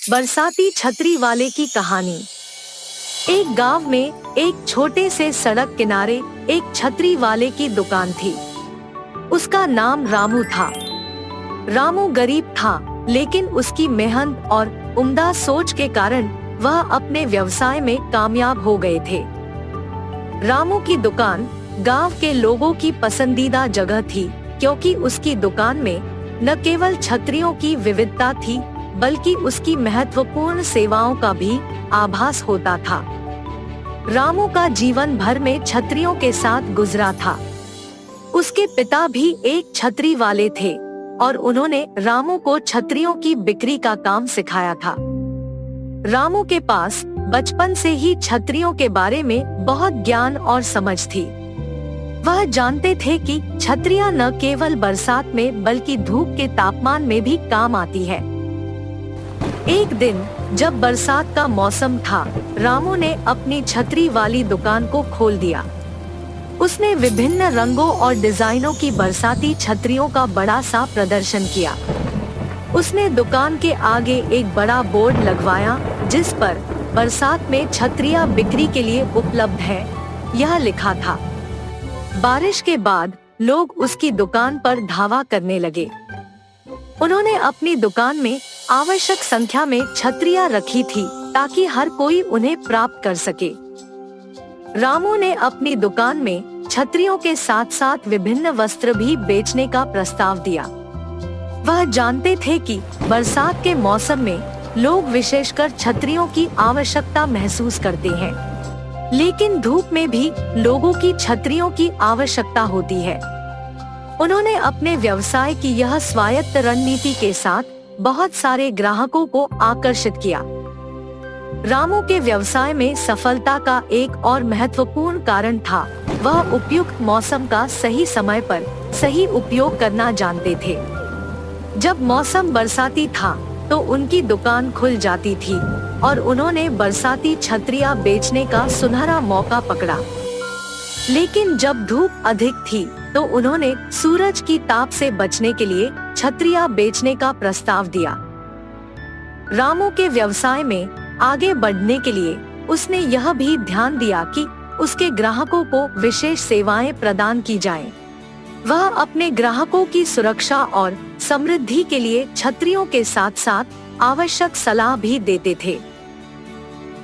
बरसाती छतरी वाले की कहानी। एक गांव में एक छोटे से सड़क किनारे एक छतरी वाले की दुकान थी। उसका नाम रामू था। रामू गरीब था, लेकिन उसकी मेहनत और उम्दा सोच के कारण वह अपने व्यवसाय में कामयाब हो गए थे। रामू की दुकान गांव के लोगों की पसंदीदा जगह थी, क्योंकि उसकी दुकान में न केवल छतरियों की विविधता थी, बल्कि उसकी महत्वपूर्ण सेवाओं का भी आभास होता था। रामू का जीवन भर में छतरियों के साथ गुजरा था। उसके पिता भी एक छतरी वाले थे और उन्होंने रामू को छतरियों की बिक्री का काम सिखाया था। रामू के पास बचपन से ही छतरियों के बारे में बहुत ज्ञान और समझ थी। वह जानते थे कि छतरियां न केवल बरसात में बल्कि धूप के तापमान में भी काम आती है। एक दिन जब बरसात का मौसम था, रामू ने अपनी छतरी वाली दुकान को खोल दिया। उसने विभिन्न रंगों और डिजाइनों की बरसाती छतरियों का बड़ा सा प्रदर्शन किया। उसने दुकान के आगे एक बड़ा बोर्ड लगवाया, जिस पर बरसात में छतरियां बिक्री के लिए उपलब्ध है, यह लिखा था। बारिश के बाद लोग उसकी दुकान पर धावा करने लगे। उन्होंने अपनी दुकान में आवश्यक संख्या में छतरियां रखी थी, ताकि हर कोई उन्हें प्राप्त कर सके। रामू ने अपनी दुकान में छतरियों के साथ साथ विभिन्न वस्त्र भी बेचने का प्रस्ताव दिया। वह जानते थे कि बरसात के मौसम में लोग विशेषकर छतरियों की आवश्यकता महसूस करते हैं, लेकिन धूप में भी लोगों की छतरियों की आवश्यकता होती है। उन्होंने अपने व्यवसाय की यह स्वायत्त रणनीति के साथ बहुत सारे ग्राहकों को आकर्षित किया। रामू के व्यवसाय में सफलता का एक और महत्वपूर्ण कारण था, वह उपयुक्त मौसम का सही समय पर सही उपयोग करना जानते थे। जब मौसम बरसाती था तो उनकी दुकान खुल जाती थी और उन्होंने बरसाती छतरियां बेचने का सुनहरा मौका पकड़ा। लेकिन जब धूप अधिक थी तो उन्होंने सूरज की ताप से बचने के लिए छतरियां बेचने का प्रस्ताव दिया। रामू के व्यवसाय में आगे बढ़ने के लिए उसने यह भी ध्यान दिया कि उसके ग्राहकों को विशेष सेवाएं प्रदान की जाएं। वह अपने ग्राहकों की सुरक्षा और समृद्धि के लिए छतरियों के साथ साथ आवश्यक सलाह भी देते थे।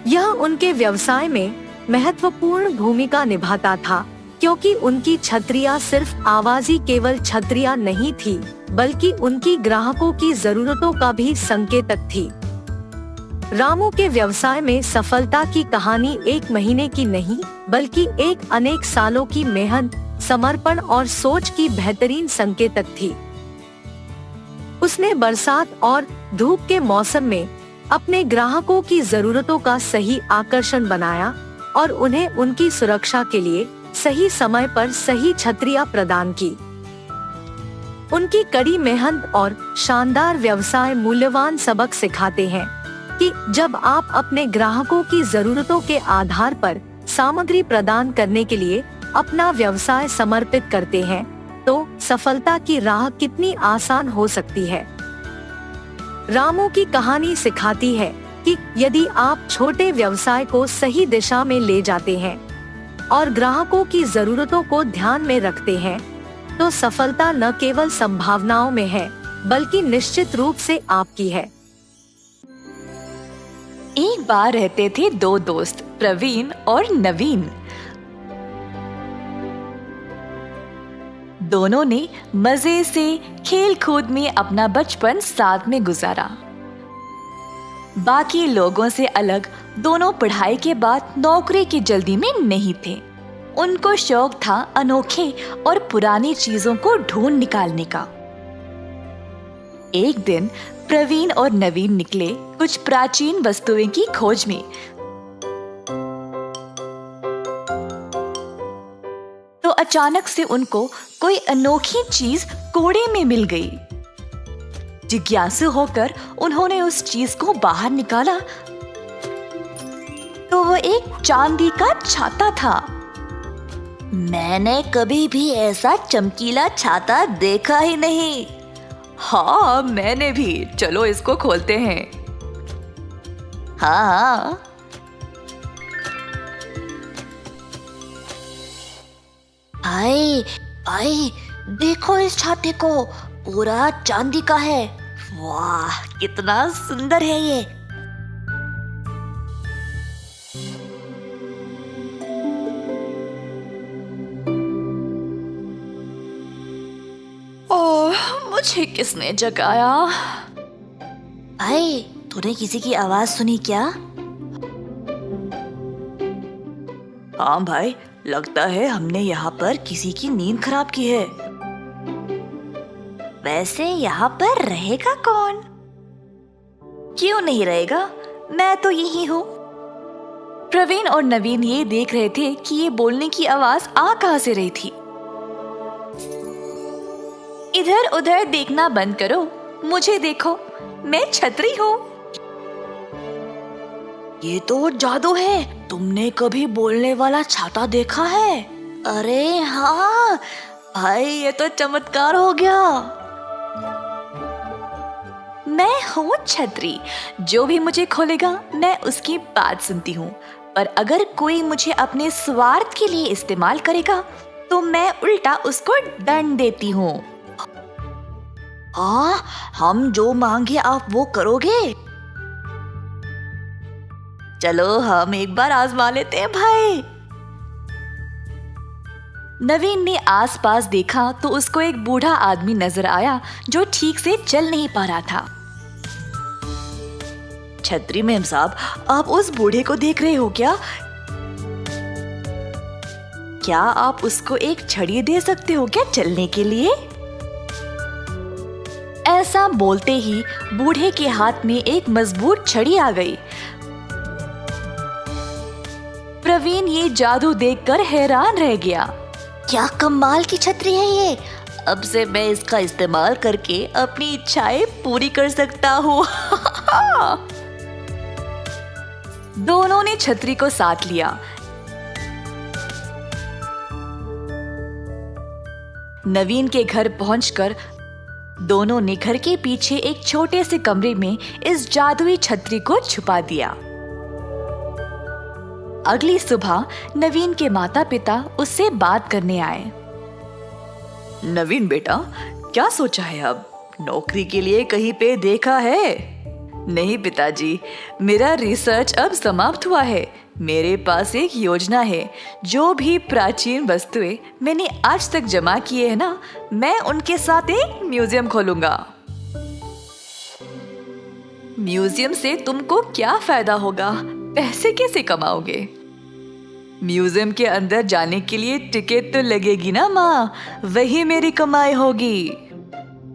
यह उनके व्यवसाय में महत्वपूर्ण भूमिका निभाता था, क्योंकि उनकी छतरियां सिर्फ आवाज़ी केवल छतरियां नहीं थी, बल्कि उनकी ग्राहकों की जरूरतों का भी संकेतक थी। रामू के व्यवसाय में सफलता की कहानी एक महीने की नहीं, बल्कि एक अनेक सालों की मेहनत, समर्पण और सोच की बेहतरीन संकेतक थी। उसने बरसात और धूप के मौसम में अपने ग्राहकों की जरूरतों का सही आकर्षण बनाया और उन्हें उनकी सुरक्षा के लिए सही समय पर सही छतरियां प्रदान की। उनकी कड़ी मेहनत और शानदार व्यवसाय मूल्यवान सबक सिखाते हैं कि जब आप अपने ग्राहकों की जरूरतों के आधार पर सामग्री प्रदान करने के लिए अपना व्यवसाय समर्पित करते हैं, तो सफलता की राह कितनी आसान हो सकती है। रामू की कहानी सिखाती है कि यदि आप छोटे व्यवसाय को सही दिशा में ले जाते हैं और ग्राहकों की जरूरतों को ध्यान में रखते हैं, तो सफलता न केवल संभावनाओं में है, बल्कि निश्चित रूप से आपकी है। एक बार रहते थे दो दोस्त, प्रवीण और नवीन। दोनों ने मजे से खेल कूद में अपना बचपन साथ में गुजारा। बाकी लोगों से अलग दोनों पढ़ाई के बाद नौकरी की जल्दी में नहीं थे। उनको शौक था अनोखे और पुरानी चीजों को ढूंढ निकालने का। एक दिन प्रवीण और नवीन निकले कुछ प्राचीन वस्तुओं की खोज में। तो अचानक से उनको कोई अनोखी चीज कोड़े में मिल गई। जिज्ञासु होकर उन्होंने उस चीज को बाहर निकाला तो वो एक चांदी का छाता था। मैंने कभी भी ऐसा चमकीला छाता देखा ही नहीं। हाँ मैंने भी, चलो इसको खोलते हैं। हाँ हाँ। भाई भाई, देखो इस छाते को, पूरा चांदी का है। वाह, कितना सुंदर है ये। ओह, मुझे किसने जगाया? भाई, तूने किसी की आवाज सुनी क्या? हाँ भाई, लगता है हमने यहाँ पर किसी की नींद खराब की है। वैसे यहाँ पर रहेगा कौन? क्यों नहीं रहेगा, मैं तो यही हूँ। प्रवीण और नवीन ये देख रहे थे कि ये बोलने की आवाज आ कहाँ से रही थी। इधर उधर देखना बंद करो, मुझे देखो, मैं छतरी हूँ। ये तो जादू है। तुमने कभी बोलने वाला छाता देखा है? अरे हाँ भाई, ये तो चमत्कार हो गया। मैं हूँ छतरी, जो भी मुझे खोलेगा मैं उसकी बात सुनती हूँ, पर अगर कोई मुझे अपने स्वार्थ के लिए इस्तेमाल करेगा तो मैं उल्टा उसको दंड देती हूँ। हाँ, हम जो मांगे आप वो करोगे? चलो हम एक बार आजमा लेते हैं भाई। नवीन ने आसपास देखा तो उसको एक बूढ़ा आदमी नजर आया जो ठीक से चल नहीं पा रहा था। छतरी मेम साहब, आप उस बूढ़े को देख रहे हो क्या? क्या आप उसको एक छड़ी दे सकते हो क्या चलने के लिए? ऐसा बोलते ही बूढ़े के हाथ में एक मजबूत छड़ी आ गई। प्रवीण ये जादू देखकर हैरान रह गया। क्या कमाल की छतरी है ये। अब से मैं इसका इस्तेमाल करके अपनी इच्छाएं पूरी कर सकता हूँ। दोनों ने छतरी को साथ लिया। नवीन के घर पहुंचकर दोनों ने घर के पीछे एक छोटे से कमरे में इस जादुई छतरी को छुपा दिया। अगली सुबह नवीन के माता पिता उससे बात करने आए। नवीन बेटा, क्या सोचा है अब? नौकरी के लिए कहीं पे देखा है? नहीं पिताजी, मेरा रिसर्च अब समाप्त हुआ है। मेरे पास एक योजना है। जो भी प्राचीन वस्तुएं मैंने आज तक जमा किए हैं ना, मैं उनके साथ एक म्यूजियम खोलूंगा। म्यूजियम से तुमको क्या फायदा होगा? पैसे कैसे कमाओगे? म्यूजियम के अंदर जाने के लिए टिकट तो लगेगी ना माँ, वही मेरी कमाई होगी।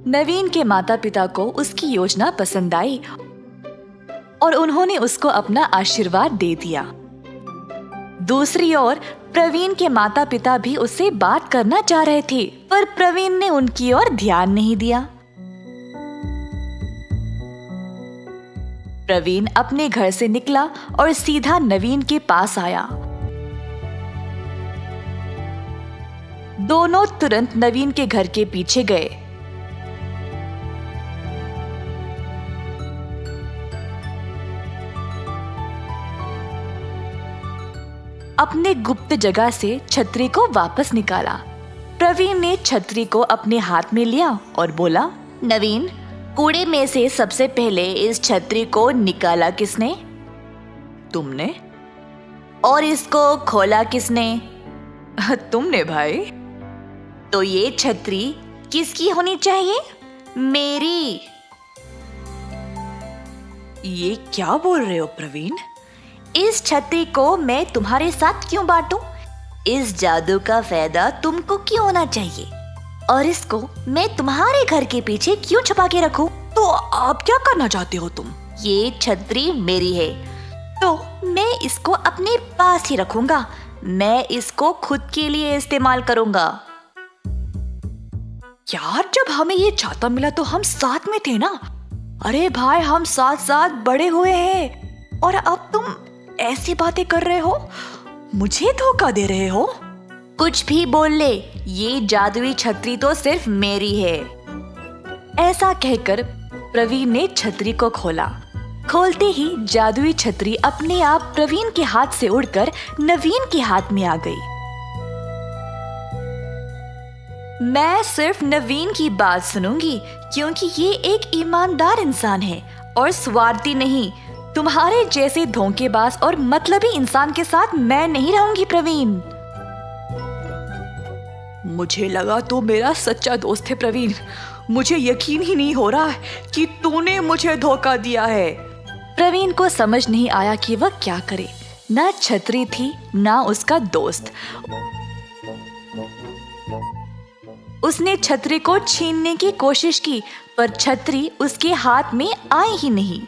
नवीन के माता पिता को उसकी योजना पसंद आई और उन्होंने उसको अपना आशीर्वाद दे दिया। दूसरी ओर प्रवीण के माता पिता भी उससे बात करना चाह रहे थे, पर प्रवीण ने उनकी ओर ध्यान नहीं दिया। प्रवीण अपने घर से निकला और सीधा नवीन के पास आया। दोनों तुरंत नवीन के घर के पीछे गए। अपने गुप्त जगह से छतरी को वापस निकाला। प्रवीण ने छतरी को अपने हाथ में लिया और बोला, नवीन, कूड़े में से सबसे पहले इस छतरी को निकाला किसने? तुमने। और इसको खोला किसने? तुमने भाई। तो ये छतरी किसकी होनी चाहिए? मेरी। ये क्या बोल रहे हो प्रवीण? इस छतरी को मैं तुम्हारे साथ क्यों बांटूं? इस जादू का फायदा तुमको क्यों होना चाहिए? और इसको मैं तुम्हारे घर के पीछे क्यों छुपा के रखूं? तो आप क्या करना चाहते हो तुम? ये छतरी मेरी है, तो मैं इसको अपने पास ही रखूंगा। मैं इसको खुद के लिए इस्तेमाल करूंगा। यार, जब हमें ये छाता मिला तो हम साथ में थे ना? अरे भाई, हम साथ साथ बड़े हुए हैं और अब तुम ऐसी बातें कर रहे हो, मुझे धोखा दे रहे हो। कुछ भी बोल ले, ये जादुई छतरी तो सिर्फ मेरी है। ऐसा कहकर प्रवीण ने छतरी को खोला। खोलते ही जादुई छतरी अपने आप प्रवीण के हाथ से उड़कर नवीन के हाथ में आ गई। मैं सिर्फ नवीन की बात सुनूंगी क्योंकि ये एक ईमानदार इंसान है और स्वार्थी नहीं। तुम्हारे जैसे धोखेबाज और मतलबी इंसान के साथ मैं नहीं रहूंगी प्रवीण। मुझे लगा तो मेरा सच्चा दोस्त है प्रवीण। मुझे यकीन ही नहीं हो रहा कि तूने मुझे धोखा दिया है। प्रवीण को समझ नहीं आया कि वह क्या करे। न छतरी थी न उसका दोस्त। उसने छतरी को छीनने की कोशिश की पर छतरी उसके हाथ में आई ही नहीं।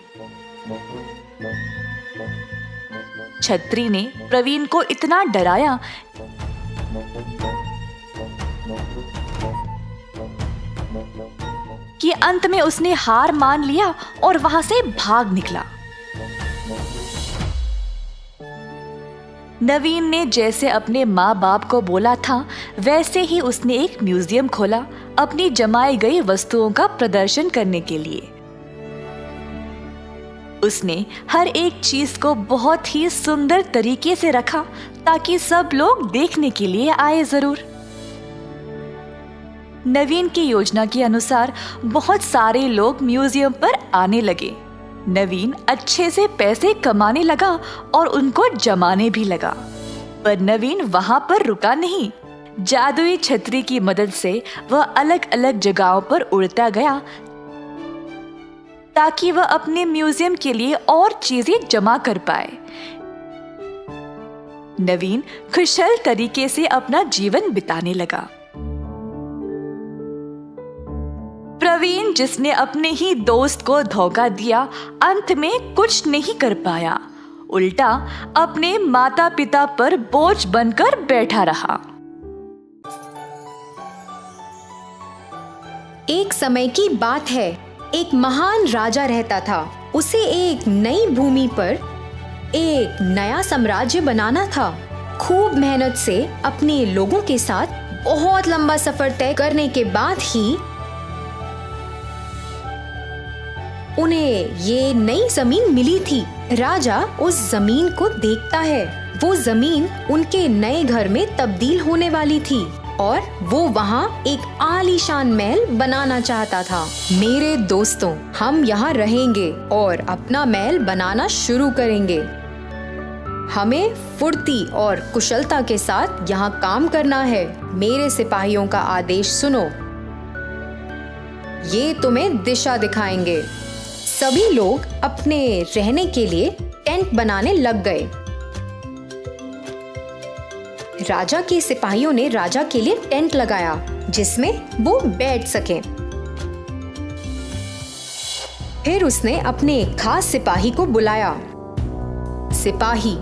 छतरी ने प्रवीण को इतना डराया कि अंत में उसने हार मान लिया और वहां से भाग निकला। नवीन ने जैसे अपने माँ बाप को बोला था वैसे ही उसने एक म्यूजियम खोला अपनी जमाई गई वस्तुओं का प्रदर्शन करने के लिए। उसने हर एक चीज को बहुत ही सुंदर तरीके से रखा ताकि सब लोग देखने के लिए आए जरूर। नवीन की योजना के अनुसार बहुत सारे लोग म्यूजियम पर आने लगे। नवीन अच्छे से पैसे कमाने लगा और उनको जमाने भी लगा। पर नवीन वहां पर रुका नहीं। जादुई छतरी की मदद से वह अलग अलग जगहों पर उड़ता गया ताकि वह अपने म्यूजियम के लिए और चीजें जमा कर पाए। नवीन खुशहाल तरीके से अपना जीवन बिताने लगा। प्रवीण, जिसने अपने ही दोस्त को धोखा दिया, अंत में कुछ नहीं कर पाया। उल्टा अपने माता पिता पर बोझ बनकर बैठा रहा। एक समय की बात है, एक महान राजा रहता था। उसे एक नई भूमि पर एक नया साम्राज्य बनाना था। खूब मेहनत से अपने लोगों के साथ बहुत लंबा सफर तय करने के बाद ही उन्हें ये नई जमीन मिली थी। राजा उस जमीन को देखता है। वो जमीन उनके नए घर में तब्दील होने वाली थी और वो वहाँ एक आलीशान महल बनाना चाहता था। मेरे दोस्तों, हम यहाँ रहेंगे और अपना महल बनाना शुरू करेंगे। हमें फुर्ती और कुशलता के साथ यहाँ काम करना है। मेरे सिपाहियों का आदेश सुनो। ये तुम्हें दिशा दिखाएंगे। सभी लोग अपने रहने के लिए टेंट बनाने लग गए। राजा के सिपाहियों ने राजा के लिए टेंट लगाया जिसमें वो बैठ सके। फिर उसने अपने खास सिपाही को बुलाया। सिपाही,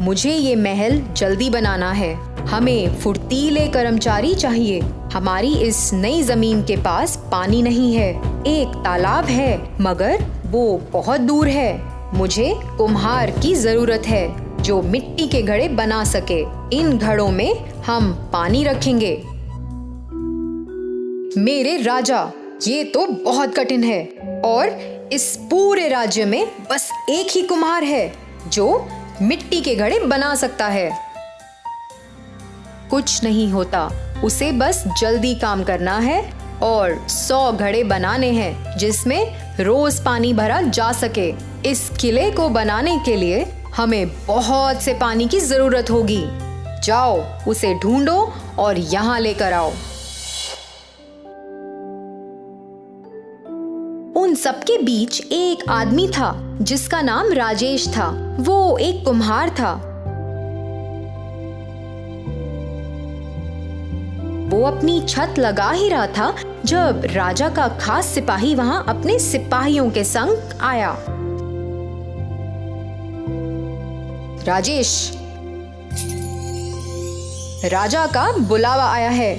मुझे ये महल जल्दी बनाना है। हमें फुर्तीले कर्मचारी चाहिए। हमारी इस नई जमीन के पास पानी नहीं है। एक तालाब है मगर वो बहुत दूर है। मुझे कुम्हार की जरूरत है जो मिट्टी के घड़े बना सके। इन घड़ों में हम पानी रखेंगे। मेरे राजा, ये तो बहुत कठिन है और इस पूरे राज्य में बस एक ही कुम्हार है जो मिट्टी के घड़े बना सकता है। कुछ नहीं होता, उसे बस जल्दी काम करना है और 100 घड़े बनाने हैं जिसमें रोज पानी भरा जा सके। इस किले को बनाने के लिए हमें बहुत से पानी की जरूरत होगी। जाओ, उसे ढूंढो और यहाँ लेकर आओ। उन सबके बीच एक आदमी था जिसका नाम राजेश था। वो एक कुम्हार था। वो अपनी छत लगा ही रहा था जब राजा का खास सिपाही वहां अपने सिपाहियों के संग आया। राजेश, राजा का बुलावा आया है।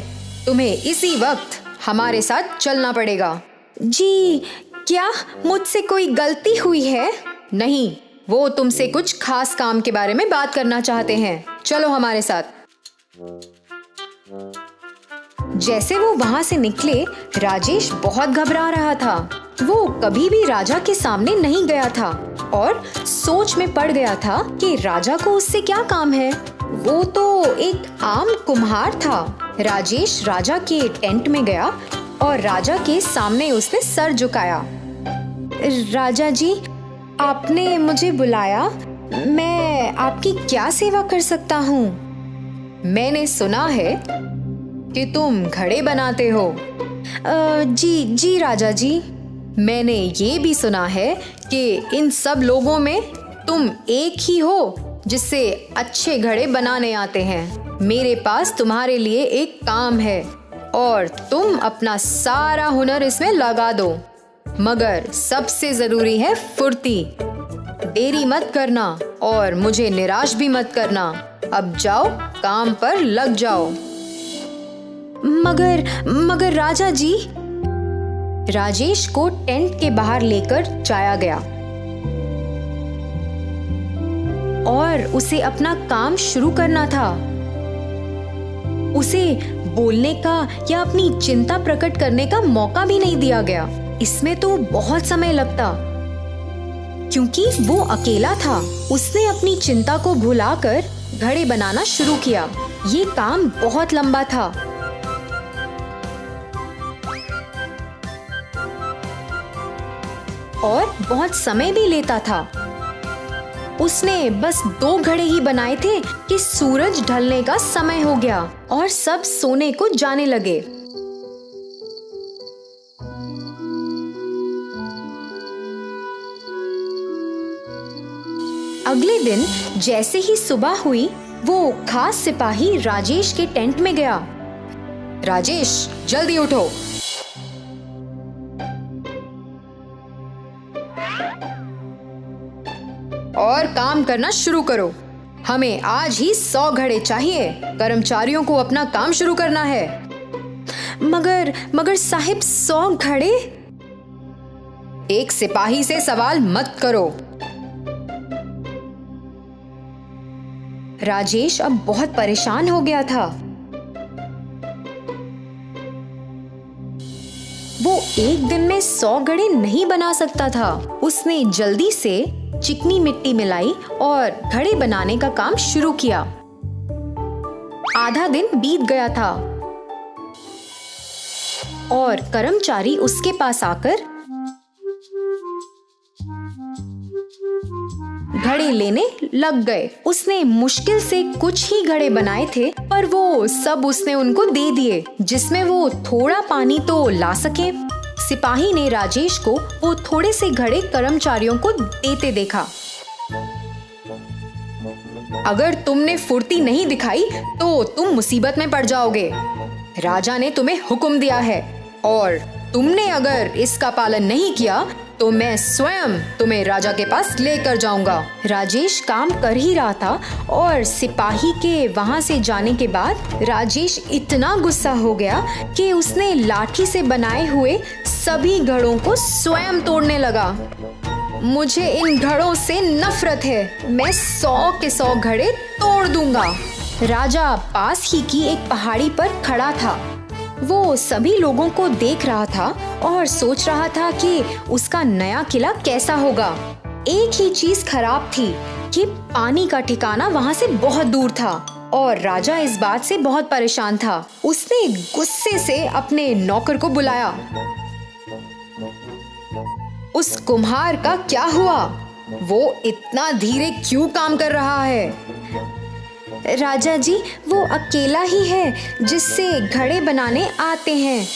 तुम्हें इसी वक्त हमारे साथ चलना पड़ेगा। जी, क्या मुझसे कोई गलती हुई है? नहीं, वो तुमसे कुछ खास काम के बारे में बात करना चाहते हैं। चलो हमारे साथ। जैसे वो वहाँ से निकले, राजेश बहुत घबरा रहा था। वो कभी भी राजा के सामने नहीं गया था और सोच में पड़ गया था कि राजा को उससे क्या काम है। वो तो एक आम कुम्हार था। राजेश राजा के टेंट में गया और राजा के सामने उसने सर झुकाया। राजा जी, आपने मुझे बुलाया, मैं आपकी क्या सेवा कर सकता हूँ? मैंने सुना है कि तुम घड़े बनाते हो। जी राजा जी। मैंने ये भी सुना है कि इन सब लोगों में तुम एक ही हो जिससे अच्छे घड़े बनाने आते हैं। मेरे पास तुम्हारे लिए एक काम है और तुम अपना सारा हुनर इसमें लगा दो, मगर सबसे जरूरी है फुर्ती। देरी मत करना और मुझे निराश भी मत करना। अब जाओ, काम पर लग जाओ। मगर राजा जी। राजेश को टेंट के बाहर लेकर जाया गया और उसे अपना काम शुरू करना था। उसे बोलने का या अपनी चिंता प्रकट करने का मौका भी नहीं दिया गया। इसमें तो बहुत समय लगता, क्योंकि वो अकेला था। उसने अपनी चिंता को भुलाकर घड़े बनाना शुरू किया। ये काम बहुत लंबा था। और बहुत समय भी लेता था। उसने बस 2 घड़े ही बनाए थे कि सूरज ढलने का समय हो गया और सब सोने को जाने लगे। अगले दिन जैसे ही सुबह हुई, वो खास सिपाही राजेश के टेंट में गया। राजेश, जल्दी उठो। और काम करना शुरू करो। हमें आज ही 100 घड़े चाहिए। कर्मचारियों को अपना काम शुरू करना है। मगर साहिब, 100 घड़े? एक सिपाही से सवाल मत करो। राजेश अब बहुत परेशान हो गया था। वो एक दिन में 100 घड़े नहीं बना सकता था। उसने जल्दी से चिकनी मिट्टी मिलाई और घड़े बनाने का काम शुरू किया। आधा दिन बीत गया था और कर्मचारी उसके पास आकर घड़े लेने लग गए। उसने मुश्किल से कुछ ही घड़े बनाए थे, पर वो सब उसने उनको दे दिए, जिसमें वो थोड़ा पानी तो ला सके। सिपाही ने राजेश को वो थोड़े से घड़े कर्मचारियों को देते देखा। अगर तुमने फुर्ती नहीं दिखाई तो तुम मुसीबत में पड़ जाओगे। राजा ने तुम्हें हुक्म दिया है और तुमने अगर इसका पालन नहीं किया तो मैं स्वयं तुम्हें राजा के पास लेकर जाऊंगा। राजेश काम कर ही रहा था और सिपाही के वहां से जाने के बाद राजेश इतना गुस्सा हो गया कि उसने लाठी से बनाए हुए सभी घड़ों को स्वयं तोड़ने लगा। मुझे इन घड़ों से नफरत है। मैं 100 के 100 घड़े तोड़ दूंगा। राजा पास ही की एक पहाड़ी पर खड़ा था। वो सभी लोगों को देख रहा था और सोच रहा था कि उसका नया किला कैसा होगा। एक ही चीज खराब थी कि पानी का ठिकाना वहां से बहुत दूर था और राजा इस बात से बहुत परेशान था। उसने गुस्से से अपने नौकर को बुलाया। उस कुम्हार का क्या हुआ? वो इतना धीरे क्यों काम कर रहा है? राजा जी, वो अकेला ही है जिससे घड़े बनाने आते हैं।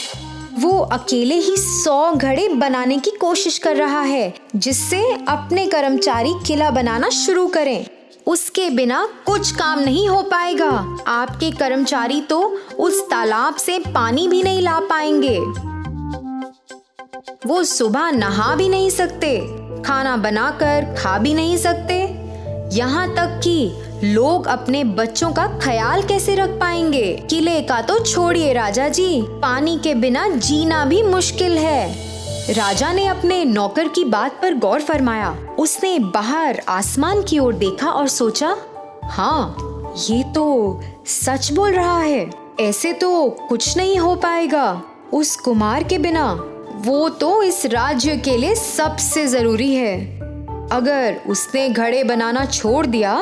वो अकेले ही 100 घड़े बनाने की कोशिश कर रहा है, जिससे अपने कर्मचारी किला बनाना शुरू करें। उसके बिना कुछ काम नहीं हो पाएगा। आपके कर्मचारी तो उस तालाब से पानी भी नहीं ला पाएंगे। वो सुबह नहा भी नहीं सकते, खाना बनाकर खा भी नहीं सकते। यहाँ तक कि लोग अपने बच्चों का ख्याल कैसे रख पाएंगे? किले का तो छोड़िए राजा जी, पानी के बिना जीना भी मुश्किल है। राजा ने अपने नौकर की बात पर गौर फरमाया। उसने बाहर आसमान की ओर देखा और सोचा, हाँ, ये तो सच बोल रहा है। ऐसे तो कुछ नहीं हो पाएगा उस कुम्हार के बिना। वो तो इस राज्य के लिए सबसे जरूरी है। अगर उसने घड़े बनाना छोड़ दिया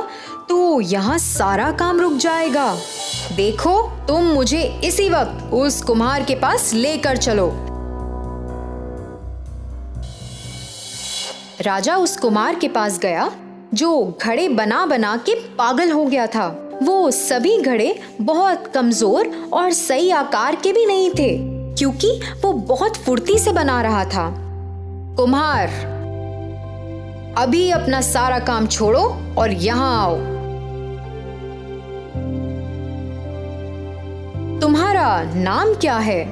तो यहाँ सारा काम रुक जाएगा। देखो, तुम मुझे इसी वक्त उस कुम्हार के पास लेकर चलो। राजा उस कुम्हार के पास गया जो घड़े बना बना के पागल हो गया था। वो सभी घड़े बहुत कमजोर और सही आकार के भी नहीं थे, क्योंकि वो बहुत फुर्ती से बना रहा था। कुम्हार, अभी अपना सारा काम छोड़ो और यहाँ आओ। तुम्हारा नाम क्या है?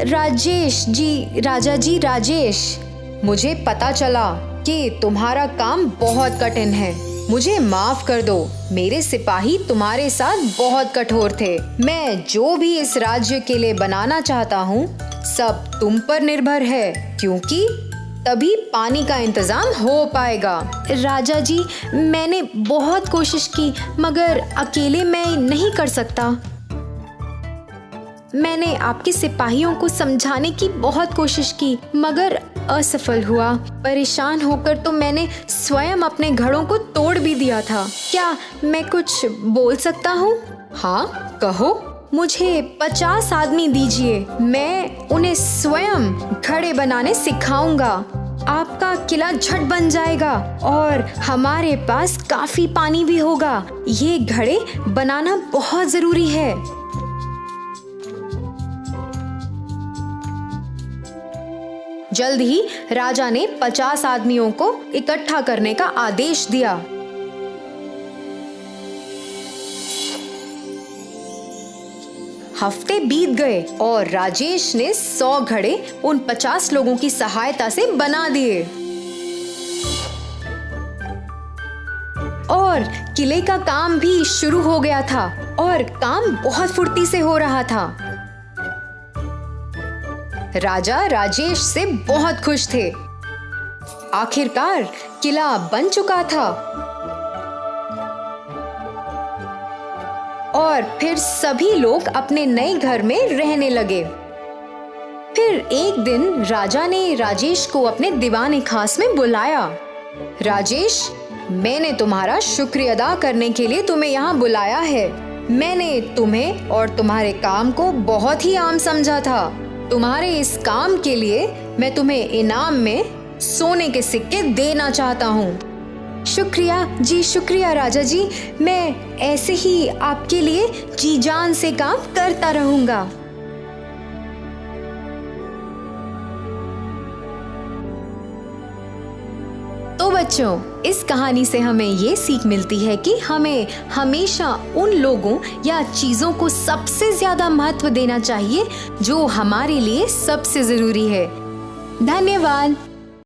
राजेश जी, राजा जी, राजेश। मुझे पता चला कि तुम्हारा काम बहुत कठिन है। मुझे माफ कर दो, मेरे सिपाही तुम्हारे साथ बहुत कठोर थे। मैं जो भी इस राज्य के लिए बनाना चाहता हूँ सब तुम पर निर्भर है, क्योंकि तभी पानी का इंतजाम हो पाएगा। राजा जी, मैंने बहुत कोशिश की, मगर अकेले मैं नहीं कर सकता। मैंने आपके सिपाहियों को समझाने की बहुत कोशिश की, मगर असफल हुआ। परेशान होकर तो मैंने स्वयं अपने घड़ों को तोड़ भी दिया था। क्या मैं कुछ बोल सकता हूँ? हाँ, कहो। मुझे 50 आदमी दीजिए, मैं उन्हें स्वयं घड़े बनाने सिखाऊंगा। आपका किला झट बन जाएगा और हमारे पास काफी पानी भी होगा। ये घड़े बनाना बहुत जरूरी है। जल्द ही राजा ने 50 आदमियों को इकट्ठा करने का आदेश दिया। हफ्ते बीत गए और राजेश ने 100 घड़े उन 50 लोगों की सहायता से बना दिए और किले का काम भी शुरू हो गया था और काम बहुत फुर्ती से हो रहा था। राजा राजेश से बहुत खुश थे। आखिरकार किला बन चुका था और फिर सभी लोग अपने नए घर में रहने लगे। फिर एक दिन राजा ने राजेश को अपने दीवाने खास में बुलाया। राजेश, मैंने तुम्हारा शुक्रिया अदा करने के लिए तुम्हें यहाँ बुलाया है। मैंने तुम्हें और तुम्हारे काम को बहुत ही आम समझा था। तुम्हारे इस काम के लिए मैं तुम्हें इनाम में सोने के सिक्के देना चाहता हूँ। शुक्रिया जी, शुक्रिया राजा जी। मैं ऐसे ही आपके लिए जी जान से काम करता रहूंगा। तो बच्चों, इस कहानी से हमें ये सीख मिलती है कि हमें हमेशा उन लोगों या चीजों को सबसे ज्यादा महत्व देना चाहिए जो हमारे लिए सबसे जरूरी है। धन्यवाद।